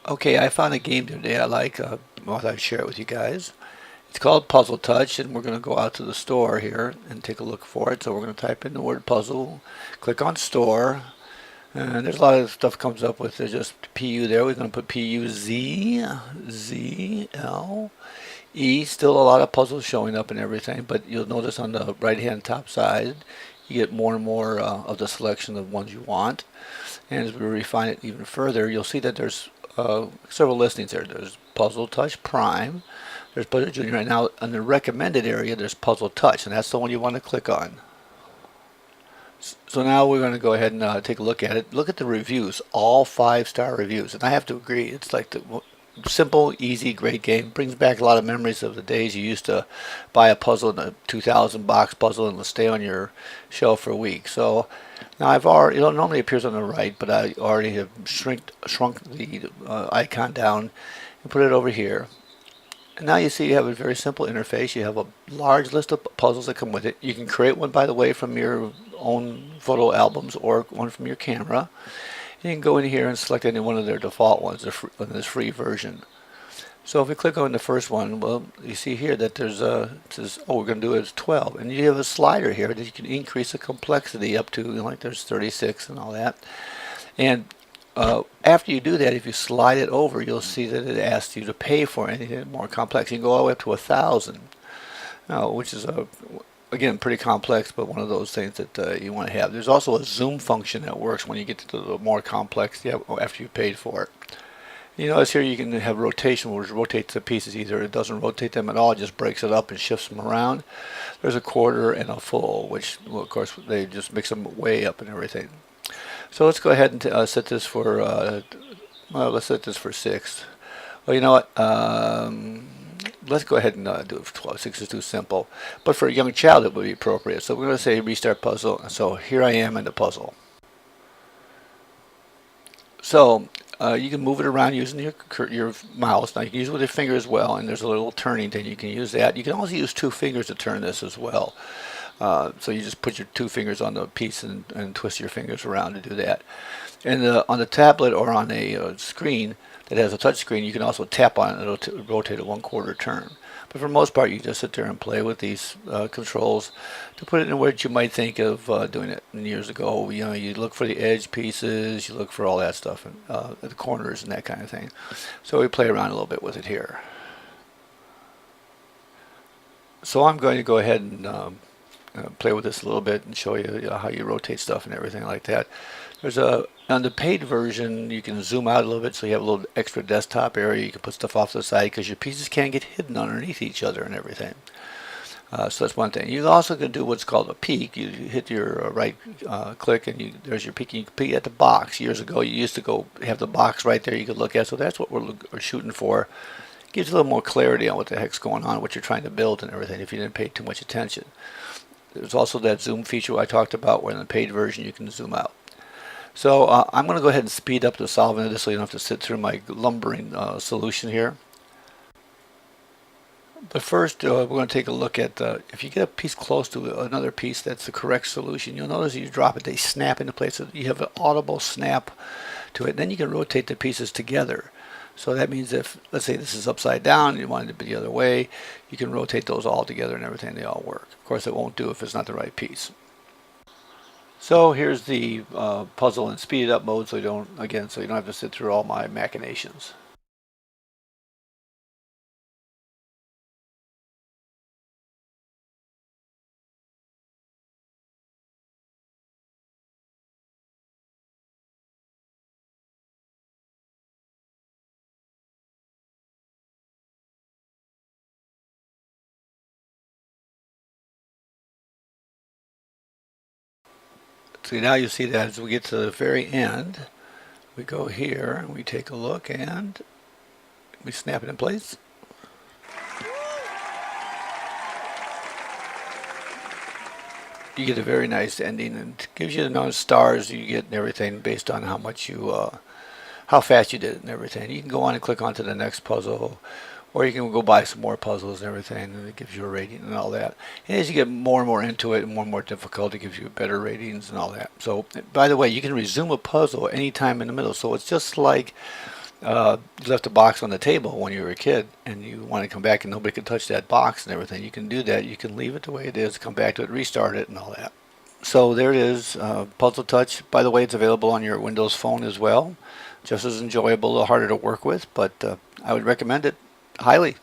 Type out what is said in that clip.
Okay, I found a game today I like. Well, I'd share it with you guys. It's called Puzzle Touch, and we're going to go out to the store here and take a look for it. So we're going to type in the word puzzle, click on store, and there's a lot of stuff comes up with there's just PU there. We're going to put PUZZLE. Still a lot of puzzles showing up and everything, but you'll notice on the right-hand top side, you get more and more of the selection of ones you want. And as we refine it even further, you'll see that there's several listings there. There's Puzzle Touch Prime. There's Puzzle Junior. Right now, in the recommended area, there's Puzzle Touch, and that's the one you want to click on. So now we're going to go ahead and take a look at it. Look at the reviews, all 5-star reviews. And I have to agree, it's like the simple, easy, great game. Brings back a lot of memories of the days you used to buy a puzzle, in a 2,000 box puzzle, and it'll stay on your shelf for a week. So now I've already, it normally appears on the right, but I already have shrunk the icon down and put it over here. And now you see you have a very simple interface. You have a large list of puzzles that come with it. You can create one, by the way, from your own photo albums or one from your camera. You can go in here and select any one of their default ones in this free version. So if we click on the first one, well, you see here that there's it says, oh, we're going to do it as 12. And you have a slider here that you can increase the complexity up to, like there's 36 and all that. And after you do that, if you slide it over, you'll see that it asks you to pay for anything more complex. You can go all the way up to 1,000, which is again pretty complex, but one of those things that you want to have. There's also a zoom function that works when you get to the more complex after you paid for it. You notice here you can have rotation, which rotates the pieces. Either it doesn't rotate them at all, it just breaks it up and shifts them around. There's a quarter and a full, which, well, of course, they just mix them way up and everything. So let's go ahead and set this for, well, let's set this for 6. Well, you know what? Let's go ahead and do it for 12. 6 is too simple. But for a young child, it would be appropriate. So we're going to say restart puzzle. So here I am in the puzzle. So you can move it around using your mouse. Now you can use it with your finger as well, and there's a little turning thing. You can use that. You can also use 2 fingers to turn this as well. So you just put your 2 fingers on the piece and twist your fingers around to do that. And on the tablet or on a screen that has a touch screen, you can also tap on it and it'll rotate at 1/4 turn. But for the most part, you just sit there and play with these controls to put it in where you might think of doing it. And years ago, you know, you look for the edge pieces, you look for all that stuff, and the corners and that kind of thing. So we play around a little bit with it here. So I'm going to go ahead and play with this a little bit and show you, how you rotate stuff and everything like that. There's on the paid version, you can zoom out a little bit so you have a little extra desktop area. You can put stuff off to the side because your pieces can't get hidden underneath each other and everything. So that's one thing. You also can do what's called a peek. You hit your right click and there's your peek. And you can peek at the box. Years ago, you used to go have the box right there you could look at. So that's what we're shooting for. Gives you a little more clarity on what the heck's going on, what you're trying to build and everything if you didn't pay too much attention. There's also that zoom feature I talked about where in the paid version you can zoom out. So I'm going to go ahead and speed up the solving of this so you don't have to sit through my lumbering solution here. But first we're going to take a look at if you get a piece close to another piece that's the correct solution, you'll notice you drop it, they snap into place. So you have an audible snap to it. Then you can rotate the pieces together. So that means if, let's say this is upside down and you want it to be the other way, you can rotate those all together and everything, they all work. Of course, it won't do if it's not the right piece. So here's the puzzle in speed up mode, so you don't have to sit through all my machinations. So now you see that as we get to the very end, we go here and we take a look and we snap it in place. You get a very nice ending and it gives you the amount of stars you get and everything based on how much you, how fast you did it and everything. You can go on and click on to the next puzzle, or you can go buy some more puzzles and everything, and it gives you a rating and all that. And as you get more and more into it and more difficult, it gives you better ratings and all that. So, by the way, you can resume a puzzle anytime in the middle. So it's just like you left a box on the table when you were a kid and you want to come back and nobody could touch that box and everything, you can do that. You can leave it the way it is, come back to it, restart it, and all that. So there it is, Puzzle Touch. By the way, it's available on your Windows Phone as well. Just as enjoyable, a little harder to work with, but I would recommend it highly.